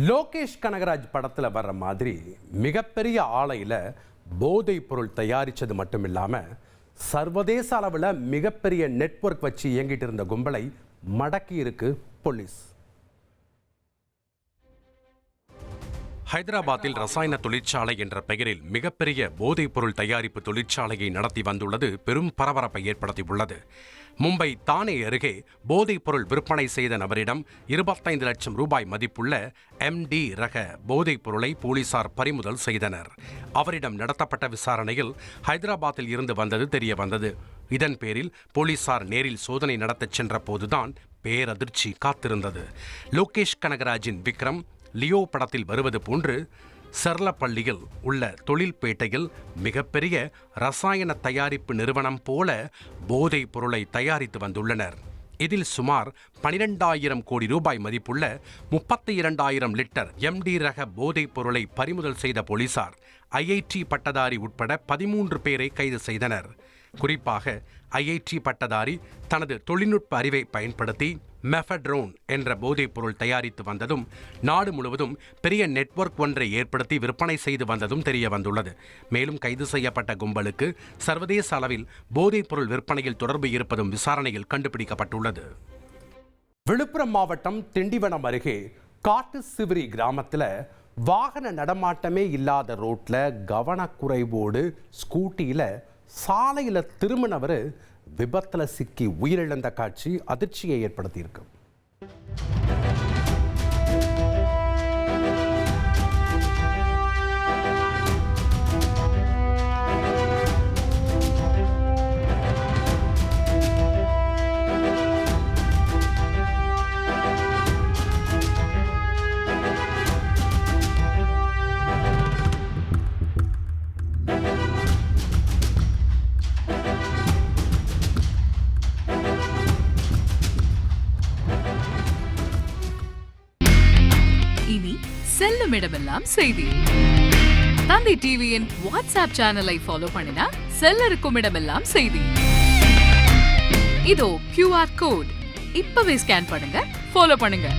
லோகேஷ் கனகராஜ் படத்துல வர்ற மாதிரி மிகப்பெரிய ஆலையில போதைப் பொருள் தயாரிச்சது மட்டும் இல்லாம சர்வதேச அளவில் மிகப்பெரிய நெட்வொர்க் வச்சு இயங்கிட்டு இருந்த கும்பலை மடக்கி இருக்கு போலீஸ். ஹைதராபாத்தில் ரசாயன தொழிற்சாலை என்ற பெயரில் மிகப்பெரிய போதைப் பொருள் தயாரிப்பு தொழிற்சாலையை நடத்தி வந்துள்ளது பெரும் பரபரப்பை ஏற்படுத்தியுள்ளது. மும்பை தானே அருகே போதைப் பொருள் விற்பனை செய்த நபரிடம் 25 லட்சம் ரூபாய் மதிப்புள்ள MD ரக போதைப் பொருளை போலீசார் பறிமுதல் செய்தனர். அவரிடம் நடத்தப்பட்ட விசாரணையில் ஹைதராபாத்தில் இருந்து வந்தது தெரிய வந்தது. இதன் பேரில் போலீசார் நேரில் சோதனை நடத்தச் சென்ற போதுதான் பேரதிர்ச்சி காத்திருந்தது. லோகேஷ் கனகராஜின் விக்ரம் லியோ படத்தில் வருவது போன்று சர்லப்பள்ளியில் உள்ள தொழில்பேட்டையில் மிகப்பெரிய ரசாயன தயாரிப்பு நிறுவனம் போல போதைப் பொருளை தயாரித்து வந்துள்ளனர். இதில் சுமார் 12,000 கோடி ரூபாய் மதிப்புள்ள 32,000 லிட்டர் MD ரக போதைப் பொருளை பறிமுதல் செய்த போலீசார் IIT பட்டதாரி உட்பட 13 பேரை கைது செய்தனர். குறிப்பாக IIT பட்டதாரி தனது தொழில்நுட்ப அறிவை பயன்படுத்தி மெஃபட்ரோன் என்ற போதைப் பொருள் தயாரித்து வந்ததும், நாடு முழுவதும் பெரிய நெட்வொர்க் ஒன்றை ஏற்படுத்தி விற்பனை செய்து வந்ததும் தெரிய வந்துள்ளது. மேலும் கைது செய்யப்பட்ட கும்பலுக்கு சர்வதேச அளவில் போதைப் பொருள் விற்பனையில் தொடர்பு இருப்பதும் விசாரணையில் கண்டுபிடிக்கப்பட்டுள்ளது. விழுப்புரம் மாவட்டம் திண்டிவனம் அருகே காட்டு சிவிரி கிராமத்தில் வாகன நடமாட்டமே இல்லாத ரோட்ல கவனக்குறைவோடு ஸ்கூட்டியில சாலையில திரும்பினவர் விபத்துல சிக்கி உயிரிழந்த காட்சி அதிர்ச்சியை ஏற்படுத்தியிருக்கு. இனி செல்லும் இடமெல்லாம் செய்தி. தந்தி டிவியின் வாட்ஸ்அப் சேனலை ஃபாலோ பண்ணினா செல்ல இருக்கும் இடமெல்லாம் செய்தி. இதோ QR கோட் இப்பவே ஸ்கேன் பண்ணுங்க, ஃபாலோ பண்ணுங்க.